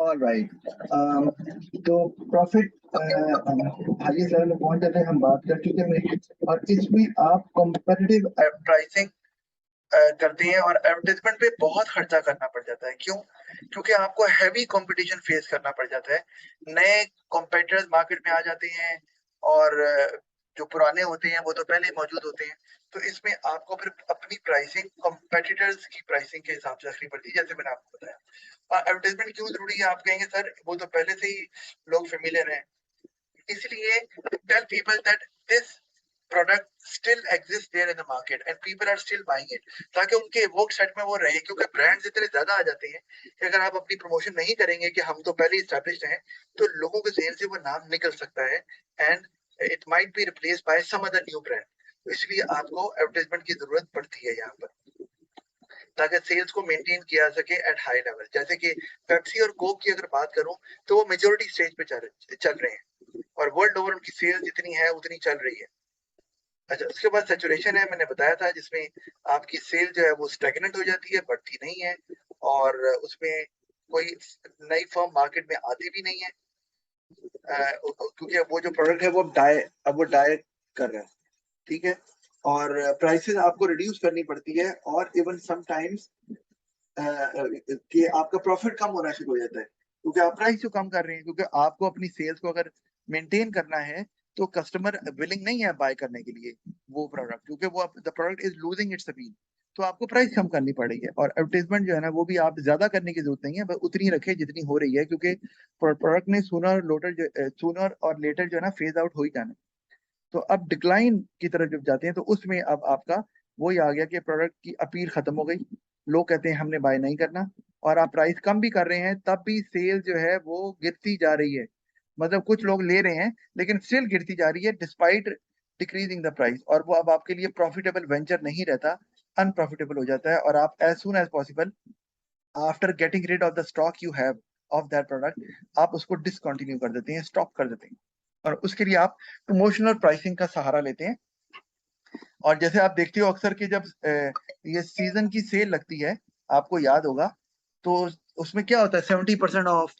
All right. तो profit highest level में पहुंच जाते हैं, हम बात कर चुके हैं, और इसमें आप कॉम्पिटिटिव प्राइसिंग करते हैं और एडवर्टाइजमेंट पे बहुत खर्चा करना पड़ जाता है। क्यों? क्योंकि आपको हैवी कंपटीशन फेस करना पड़ जाता है, नए कॉम्पिटिटर्स मार्केट में आ जाते हैं और जो पुराने होते हैं वो तो पहले मौजूद होते हैं। तो इसमें आपको फिर अपनी प्राइसिंग कॉम्पिटिटर्स की प्राइसिंग के हिसाब से रखनी पड़ती है, जैसे मैंने आपको बताया। और एडवर्टाइजमेंट क्यों जरूरी है? आप कहेंगे सर वो तो पहले से ही लोग फेमिलियर हैं, इसलिए tell people that this product still exist there in the market and people are still buying it, ताकि उनके वर्क सेट में वो रहे। क्योंकि ब्रांड्स इतने ज्यादा आ जाते हैं कि अगर आप अपनी प्रमोशन नहीं करेंगे कि हम तो पहले एस्टैब्लिश्ड हैं, तो लोगों के ज़हन से वो नाम निकल सकता है and it might be replaced by some other new brand. तो इसलिए आपको एडवर्टाइजमेंट की जरूरत पड़ती है यहाँ पर, ताकि सेल्स को मेंटेन किया सके एट हाई लेवल। जैसे कि पेप्सी और कोक की अगर बात करूं तो वो मेजोरिटी स्टेज पे चल रहे हैं और वर्ल्ड ओवर उनकी सेल्स जितनी है उतनी चल रही है। अच्छा, उसके बाद सैचुरेशन है, मैंने बताया था, जिसमें आपकी सेल जो है वो स्टैग्नेंट हो जाती है, बढ़ती नहीं है, और उसमें कोई नई फर्म मार्केट में आती भी नहीं है, क्योंकि वो जो प्रोडक्ट है वो डाई कर रहा है। ठीक है, और प्राइसेस आपको रिड्यूस करनी पड़ती है, और इवन समटाइम्स कि आपका प्रॉफिट कम होना शुरू हो जाता है, क्योंकि आप प्राइस जो कम कर रहे हैं। क्योंकि आपको अपनी सेल्स को अगर मेंटेन करना है तो कस्टमर विलिंग नहीं है बाय करने के लिए वो प्रोडक्ट, क्योंकि वो the product is losing its appeal. तो आपको प्राइस कम करनी पड़ेगी, और एडवर्टाइजमेंट जो है ना वो भी आप ज्यादा करने की जरूरत नहीं है, बस उतनी रखे जितनी हो रही है, क्योंकि प्रोडक्ट ने सूनर और लेटर जो है ना फेज आउट हो ही जाना है। तो अब डिक्लाइन की तरफ जब जाते हैं तो उसमें अब आपका वही आ गया कि प्रोडक्ट की अपील खत्म हो गई, लोग कहते हैं हमने बाय नहीं करना, और आप प्राइस कम भी कर रहे हैं तब भी सेल जो है वो गिरती जा रही है। मतलब कुछ लोग ले रहे हैं लेकिन स्टिल गिरती जा रही है डिस्पाइट डिक्रीजिंग द प्राइस, और वो अब आपके लिए प्रॉफिटेबल वेंचर नहीं रहता, अनप्रॉफिटेबल हो जाता है, और आप as soon as possible after getting rid of the stock you have of that product आप उसको डिसकंटिन्यू कर देते हैं, स्टॉप कर देते हैं, और उसके लिए आप प्रमोशनल प्राइसिंग का सहारा लेते हैं। और जैसे आप देखते हो अक्सर कि जब ये सीजन की सेल लगती है, आपको याद होगा, तो उसमें क्या होता है 70% ऑफ,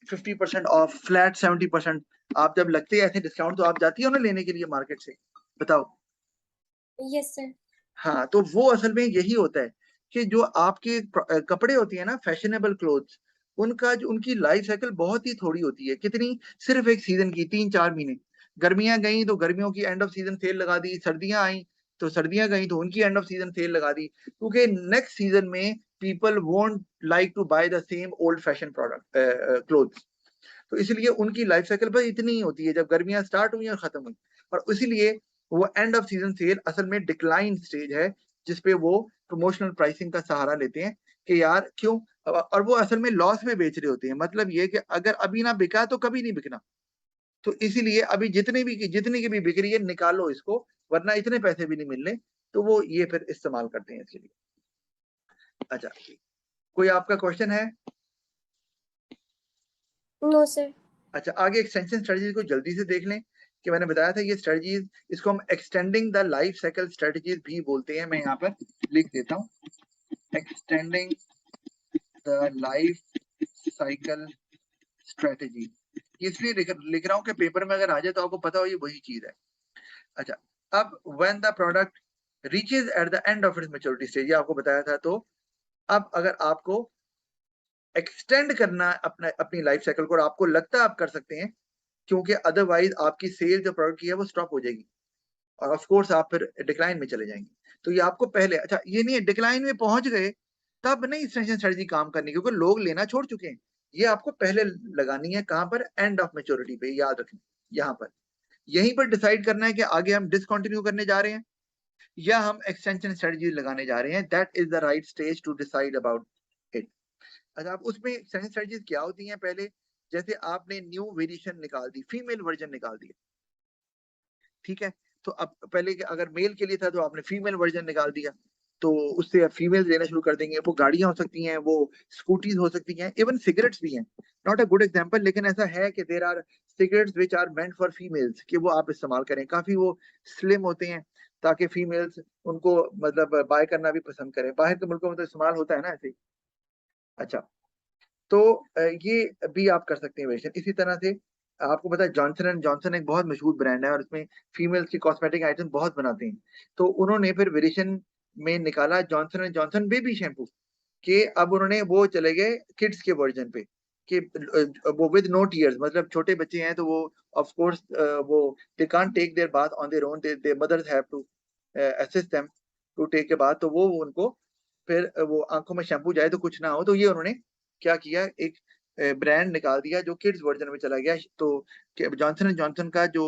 50% ऑफ, फ्लैट 70%। आप जब लगते हैं ऐसे डिस्काउंट तो आप जाती हो ना लेने के लिए मार्केट से, बताओ। Yes sir. हाँ, तो वो असल में यही होता है कि जो आपके कपड़े होती है ना, फैशनेबल क्लोथ्स, उनकी लाइफ साइकिल बहुत ही थोड़ी होती है। कितनी? सिर्फ एक सीजन की 3-4 महीने। गर्मियां गई तो गर्मियों की एंड ऑफ सीजन सेल लगा दी, सर्दियां आई तो सर्दियां गई तो उनकी एंड ऑफ सीजन सेल लगा दी, क्योंकि नेक्स्ट सीजन में people won't like to buy the same old fashion product clothes. तो इसलिए उनकी लाइफ साइकिल बस इतनी ही होती है, जब गर्मियां स्टार्ट हुई और खत्म हुई, और इसीलिए वो एंड ऑफ सीजन सेल असल में डिक्लाइन स्टेज है, जिसपे वो प्रमोशनल प्राइसिंग का सहारा लेते हैं कि यार क्यों, और वो असल में लॉस में बेच रहे होते हैं। मतलब ये कि अगर अभी ना बिका तो कभी नहीं बिकना, तो इसीलिए अभी जितनी की भी बिक रही है निकालो इसको, वरना इतने पैसे भी नहीं मिलने। तो वो ये फिर इस्तेमाल करते हैं इसके लिए। अच्छा, कोई आपका क्वेश्चन है? No sir. अच्छा, आगे एक्सटेंशन स्ट्रेटजीज को जल्दी से देख लें कि मैंने बताया था ये स्ट्रेटजीज, इसको हम extending the life cycle strategies भी बोलते हैं। मैं यहाँ पर लिख देता हूँ, extending the life cycle strategy. इसलिए लिख रहा हूँ कि पेपर में अगर आ जाए तो आपको पता हो ये वही चीज है। अच्छा, अब when the product reaches at the end of its maturity stage, ये आपको बताया था। तो अब अगर आपको एक्सटेंड करना अपनी लाइफ साइकिल को, और आपको लगता है आप कर सकते हैं, क्योंकि अदरवाइज आपकी सेल जो प्रोडक्ट की है वो स्टॉप हो जाएगी, और ऑफ कोर्स आप फिर डिक्लाइन में चले जाएंगे। तो ये आपको पहले, अच्छा ये नहीं है डिक्लाइन में पहुंच गए तब नहीं एक्सटेंशन स्ट्रेटजी काम करनी, क्योंकि लोग लेना छोड़ चुके हैं। ये आपको पहले लगानी है, कहां पर? एंड ऑफ मैच्योरिटी पे, याद रखें। यहाँ पर यहीं पर डिसाइड करना है कि आगे हम डिसकंटिन्यू करने जा रहे हैं या हम एक्सटेंशन स्ट्रेटजी लगाने जा रहे हैं। That is the right stage to decide about it. अच्छा, अब उसमें एक्सटेंशन स्ट्रेटजीज क्या होती हैं? पहले जैसे आपने न्यू वेरिएशन निकाल दी, फीमेल वर्जन निकाल दिया, ठीक है, तो अब पहले अगर मेल के लिए था तो आपने फीमेल वर्जन निकाल दिया, तो उससे फीमेल लेना शुरू कर देंगे। वो गाड़ियां हो सकती हैं, वो स्कूटीज हो सकती हैं, इवन सिगरेट्स भी हैं। नॉट अ गुड एग्जांपल, लेकिन ऐसा है कि there are cigarettes which are meant for females, कि वो आप इस्तेमाल करें। काफी वो स्लिम होते हैं ताकि फीमेल्स उनको मतलब बाय करना भी पसंद करें। बाहर के मुल्कों में तो इस्तेमाल होता है ना ऐसे ही। अच्छा, तो ये भी आप कर सकते हैं वेरिएशन। इसी तरह से आपको पता है जॉनसन एंड जॉनसन एक बहुत मशहूर ब्रांड है और इसमें फीमेल्स की कॉस्मेटिक आइटम बहुत बनाते हैं। तो उन्होंने फिर वेरिएशन में निकाला Johnson and Johnson baby shampoo कि अब उन्होंने वो चले गए किड्स के वर्जन पे कि वो विद नो टीयर्स, मतलब छोटे बच्चे हैं तो वो ऑफ कोर्स वो they can't take their bath on their own, they mothers have to assist them to take a bath, तो वो उनको फिर वो आंखों में शैम्पू जाए तो कुछ ना हो, तो ये उन्होंने क्या किया, एक ब्रांड निकाल दिया जो किड्स वर्जन में चला गया। तो जॉनसन एंड जॉनसन का जो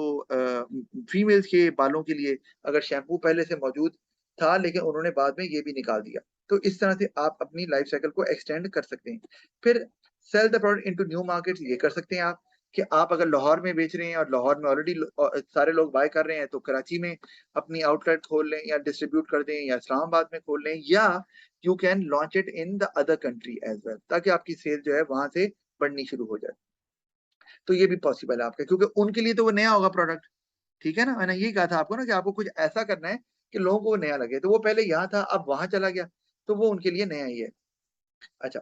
फीमेल्स के बालों के लिए अगर शैम्पू पहले से मौजूद था, लेकिन उन्होंने बाद में ये भी निकाल दिया। तो इस तरह से आप अपनी लाइफ साइकिल को एक्सटेंड कर सकते हैं। फिर sell the product into new markets, ये कर सकते हैं आप कि आप अगर लाहौर में बेच रहे हैं और लाहौर में ऑलरेडी सारे लोग बाय कर रहे हैं तो कराची में अपनी आउटलेट खोल लें या डिस्ट्रीब्यूट कर दें या इस्लामाबाद में खोल लें, या you can launch it in the other country as well, ताकि आपकी सेल जो है वहां से बढ़नी शुरू हो जाए। तो ये भी पॉसिबल है आपका, क्योंकि उनके लिए तो वो नया होगा प्रोडक्ट। ठीक है ना, मैंने यही कहा था आपको ना कि आपको कुछ ऐसा करना है कि लोगों को नया लगे, तो वो पहले यहाँ था अब वहां चला गया, तो वो उनके लिए नया ही है। अच्छा,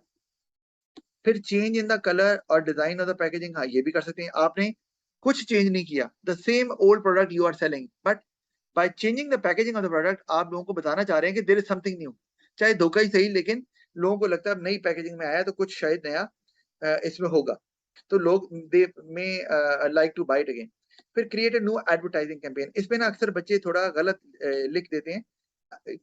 फिर चेंज इन द कलर और डिजाइन ऑफ द पैकेजिंग, हाँ ये भी कर सकते हैं। आपने कुछ चेंज नहीं किया, the same old product you are selling, but by changing the packaging of the product आप लोगों को बताना चाह रहे हैं कि देयर इज समथिंग न्यू, चाहे धोखा ही सही, लेकिन लोगों को लगता है नई पैकेजिंग में आया तो कुछ शायद नया इसमें होगा, तो लोग they may like to buy it again. फिर create a new advertising campaign, इसमें ना अक्सर बच्चे थोड़ा गलत लिख देते हैं।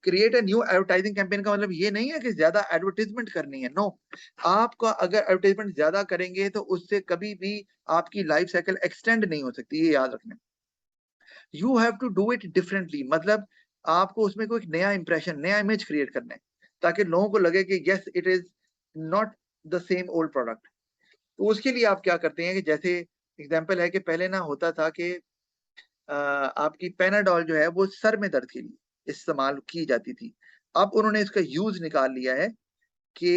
Create a new advertising campaign का मतलब ये नहीं है कि ज्यादा एडवर्टाइजमेंट करनी है, नो। आपका अगर एडवर्टाइजमेंट ज्यादा करेंगे तो उससे कभी भी आपकी लाइफ साइकिल एक्सटेंड नहीं हो सकती, ये याद रखना। You have to do it differently, मतलब आपको उसमें कोई नया इंप्रेशन, नया इमेज क्रिएट करना है ताकि लोगों को लगे कि yes it is not the same old product. तो उसके लिए आप क्या करते हैं कि जैसे एग्जांपल है कि पहले ना होता था कि आपकी पेनाडॉल जो है वो सर में दर्द के लिए इस्तेमाल की जाती थी। अब उन्होंने इसका यूज निकाल लिया है कि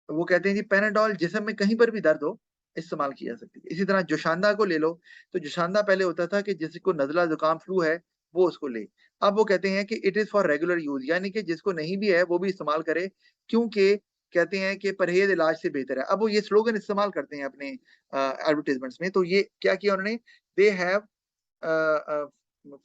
वो कहते हैं जी पेनाडॉल जिस्म में कहीं पर भी दर्द हो इस्तेमाल की जा सकती है। इसी तरह जोशांदा को ले लो, तो जोशांदा पहले होता था कि जिसको नजला जुकाम फ्लू है वो उसको ले। अब वो कहते हैं कि it is for regular use, यानी कि जिसको नहीं भी है वो भी इस्तेमाल करे, क्योंकि कहते हैं कि परहेज इलाज से बेहतर है। अब वो ये स्लोगन इस्तेमाल करते हैं अपने एडवर्टीजमेंट्स में। तो ये क्या किया उन्होंने, they have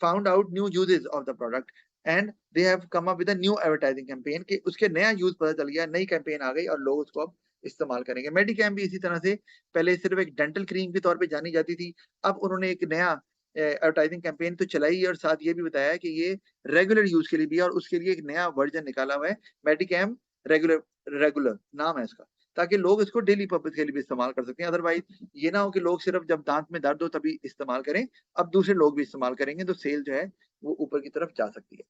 found out new uses of the product and they have come up with a new advertising campaign, कि उसके नया यूज पता चल गया, नई कैंपेन आ गई और लोग उसको अब इस्तेमाल करेंगे। मेडिकैम भी इसी तरह से पहले सिर्फ एक डेंटल क्रीम के तौर पे जानी जाती थी, अब उन्होंने एक नया एडवर्टाइजिंग कैंपेन तो चलाई और साथ ये भी बताया कि ये रेगुलर यूज के लिए भी है, और उसके लिए एक नया वर्जन निकाला हुआ है, मेडिकैम रेगुलर, रेगुलर नाम है इसका, ताकि लोग इसको डेली पर्पज के लिए भी इस्तेमाल कर सकते हैं। अदरवाइज ये ना हो कि लोग सिर्फ जब दांत में दर्द हो तभी इस्तेमाल करें, अब दूसरे लोग भी इस्तेमाल करेंगे तो सेल जो है वो ऊपर की तरफ जा सकती है।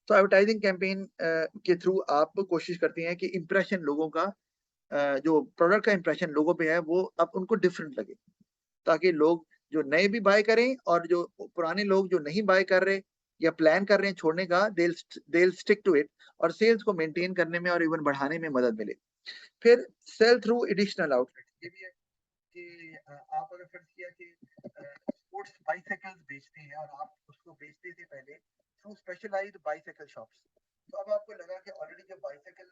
तो एडवर्टाइजिंग कैंपेन के थ्रू आप कोशिश करते हैं कि इंप्रेशन लोगों का जो प्रोडक्ट का इंप्रेशन लोगों पे है वो अब उनको डिफरेंट लगे, ताकि लोग जो नए भी बाय करें और जो पुराने लोग जो नहीं बाय कर रहे या प्लान कर रहे हैं छोड़ने का, they'll stick to it, और सेल्स को मेंटेन करने में और इवन बढ़ाने में मदद मिले। फिर सेल थ्रू एडिशनल आउटलेट, ये भी है कि आप अगर फर्ज किया कि स्पोर्ट्स बाइसाइकिल्स बेचते हैं और आप उसको बेचते थे पहले थ्रू स्पेशलाइज्ड बाइसाइकिल शॉप्स, तो अब आपको लगा कि ऑलरेडी जो बाइसाइकिल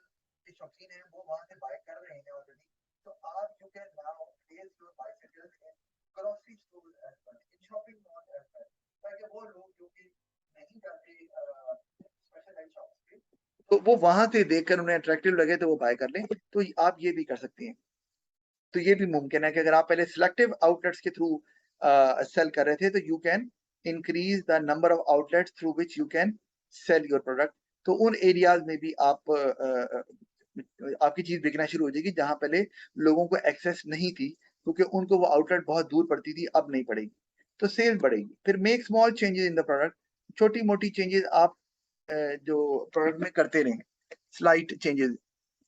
के शौकीन हैं वो वहां से बाय कर रहे हैं ऑलरेडी, तो आप you can now sell your bicycles in grocery store as well, in shopping mall as well, ताकि वो लोग जो कि नहीं जाते स्पेशलाइज्ड शॉप्स पे, तो वो वहां से देखकर उन्हें अट्रैक्टिव लगे तो वो बाय कर लें। तो आप ये भी कर सकते हैं। तो ये भी मुमकिन है कि अगर आप पहले सिलेक्टिव आउटलेट्स के थ्रू सेल कर रहे थे तो you can increase the number of outlets through which you can sell your product. तो उन एरियाज में भी आप आपकी चीज बिकना शुरू हो जाएगी जहां पहले लोगों को एक्सेस नहीं थी, क्योंकि उनको वो आउटलेट बहुत दूर पड़ती थी, अब नहीं पड़ेगी, तो सेल बढ़ेगी। फिर make small changes in the product, छोटी मोटी चेंजेस आप जो प्रोडक्ट में करते रहें, स्लाइट चेंजेस।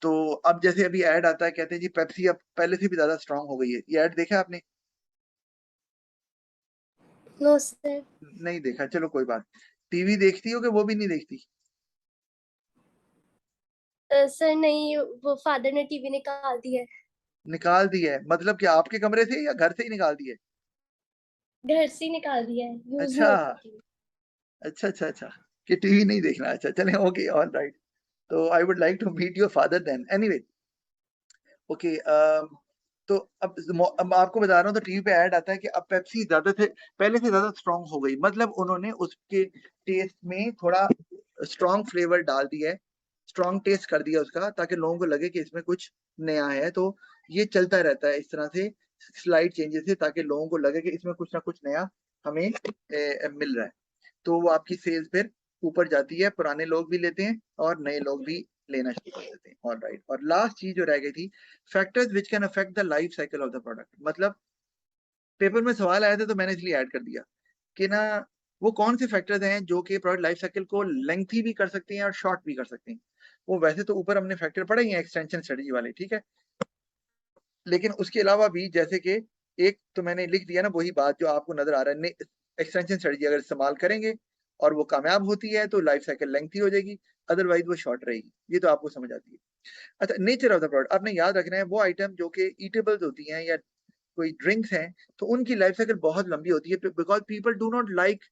तो अब जैसे अभी ऐड आता है, कहते हैं जी पेप्सी अब पहले से भी ज्यादा स्ट्रांग हो गई है, ये ऐड देखा आपने? No sir. नहीं देखा, चलो कोई बात। टीवी देखती हो कि वो भी नहीं देखती? सर नहीं, वो फादर ने टीवी निकाल दिया है। निकाल दी है मतलब कि आपके कमरे से या घर से ही निकाल दी है? घर से ही निकाल दिया है, यूज नहीं अच्छा होती टीवी। अच्छा अच्छा अच्छा, कि टीवी नहीं देखना, अच्छा चले, ओके ऑल राइट। तो I would like to meet your father then, anyway. Okay तो अब आपको बता रहा हूँ, तो टीवी पे ऐड आता है कि अब पेप्सी ज्यादा से पहले से ज्यादा स्ट्रांग हो गई, मतलब उन्होंने उसके टेस्ट में थोड़ा स्ट्रांग फ्लेवर डाल दिया है, स्ट्रांग टेस्ट कर दिया उसका, ताकि लोगों को लगे कि इसमें कुछ नया है। तो ये चलता रहता है इस तरह से स्लाइड चेंजेस से, ताकि लोगों को लगे कि इसमें कुछ ना कुछ नया हमें मिल रहा है। तो वो आपकी सेल्स फिर ऊपर जाती है, पुराने लोग भी लेते हैं और नए लोग भी लेना शुरू कर देते हैं। ऑलराइट, और लास्ट चीज जो रह गई थी, factors which can affect the life cycle of the product. मतलब पेपर में सवाल आया था तो मैंने इसलिए ऐड कर दिया कि ना वो कौन से फैक्टर्स हैं जो कि प्रोडक्ट लाइफ साइकिल को लेंथी भी कर सकते हैं और शॉर्ट भी कर सकते हैं। वो वैसे तो ऊपर हमने फैक्टर पढ़े ही हैं एक्सटेंशन स्ट्रेटजी वाले, ठीक है, लेकिन उसके अलावा भी जैसे कि एक तो मैंने लिख दिया ना वही बात जो आपको नजर आ रहा है, एक्सटेंशन स्ट्रेटजी अगर इस्तेमाल करेंगे और वो कामयाब होती है तो लाइफ साइकिल लेंथी हो जाएगी, अदरवाइज वो शॉर्ट रहेगी। ये तो आपको समझ आती है। अच्छा, नेचर ऑफ द प्रोडक्ट आपने याद रखना है, वो आइटम जो कि ईटेबल्स होती हैं या कोई ड्रिंक्स हैं तो उनकी लाइफ साइकिल बहुत लंबी होती है, because people do not like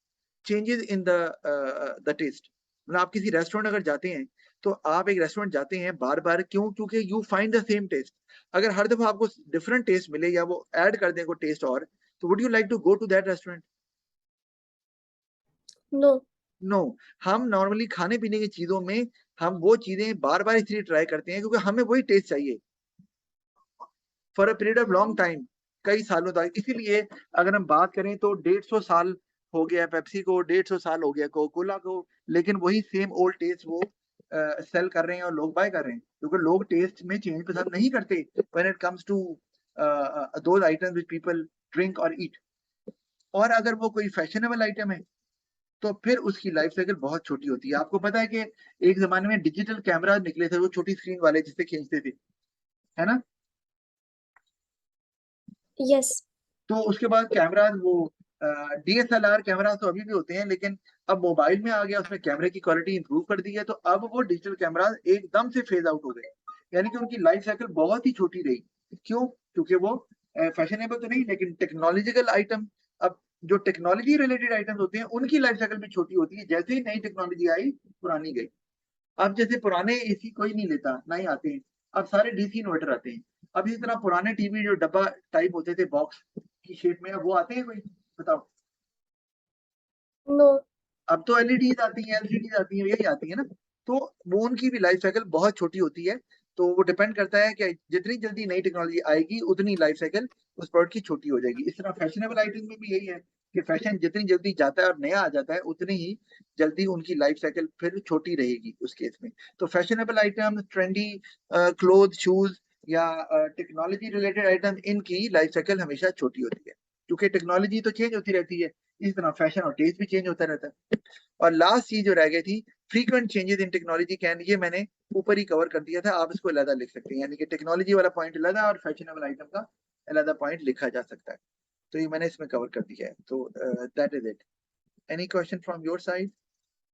changes in the taste. मतलब आप किसी रेस्टोरेंट अगर जाते हैं तो आप एक रेस्टोरेंट जाते हैं बार बार, क्यों? क्योंकि you find the same taste. अगर हर दफा आपको डिफरेंट टेस्ट मिले या वो ऐड कर दें कोई टेस्ट और, तो would you like to go to that restaurant? No. No. हम नॉर्मली खाने पीने की चीजों में हम वो चीजें बार बार इसलिए ट्राई करते हैं क्योंकि हमें वही टेस्ट चाहिए for a period of long time, कई सालों तक। इसीलिए अगर हम बात करें तो 150 साल हो गया पेप्सी को, 150 साल हो गया कोका कोला को, लेकिन वही सेम ओल्ड टेस्ट वो सेल कर रहे हैं और लोग बाय कर रहे हैं, क्योंकि लोग टेस्ट में चेंज पसंद नहीं करते when it comes to those items which people drink और ईट। और अगर वो कोई फैशनेबल आइटम है तो फिर उसकी लाइफ साइकिल बहुत छोटी होती है। आपको पता है कि एक जमाने में डिजिटल कैमरा निकले थे, वो छोटी स्क्रीन वाले जिससे खींचते थे, है ना? यस। तो उसके बाद कैमरा वो डीएसएलआर कैमरा तो अभी भी होते हैं, लेकिन अब मोबाइल में आ गया, उसमें कैमरे की क्वालिटी इंप्रूव कर दी है, तो अब वो डिजिटल कैमरा एकदम से फेज आउट हो गए, यानी कि उनकी लाइफ साइकिल बहुत ही छोटी रही। क्यों? क्योंकि वो फैशनेबल तो नहीं, लेकिन टेक्नोलॉजिकल आइटम, अब जो टेक्नोलॉजी रिलेटेड आइटम्स होते हैं उनकी लाइफ साइकिल भी छोटी होती है, जैसे ही नई टेक्नोलॉजी आई पुरानी गई। अब जैसे पुराने एसी कोई नहीं लेता, नहीं आते हैं, अब सारे डीसी इन्वर्टर आते हैं। अब इसी तरह पुराने टीवी जो डब्बा टाइप होते थे बॉक्स की शेप में, अब वो आते हैं कोई? बताओ। नो। अब तो एलईडीज आती हैं, एलसीडीज आती हैं, यही आती है ना। तो वो उनकी भी लाइफ साइकिल बहुत छोटी होती है। तो वो डिपेंड करता है कि जितनी जल्दी नई टेक्नोलॉजी आएगी उतनी लाइफ साइकिल उस प्रोडक्ट की छोटी हो जाएगी। इस तरह फैशनेबल आइटम में भी यही है कि फैशन जितनी जल्दी जाता है और नया आ जाता है उतनी ही जल्दी उनकी लाइफ साइकिल फिर छोटी रहेगी उस केस में। तो fashionable item, trendy cloth, shoes या टेक्नोलॉजी रिलेटेड आइटम, इनकी लाइफ साइकिल हमेशा छोटी होती है, क्योंकि टेक्नोलॉजी तो चेंज होती रहती है, इस तरह फैशन और टेस्ट भी चेंज होता रहता है। और लास्ट चीज जो रह गई थी, frequent changes in technology can, ये मैंने ऊपर ही कवर कर दिया था, आप इसको अलग लिख सकते हैं, यानी कि टेक्नोलॉजी वाला पॉइंट अलग और फैशनेबल आइटम का अलग पॉइंट लिखा जा सकता है। तो ये मैंने इसमें कवर कर दिया है। तो that is it. Any question from your side?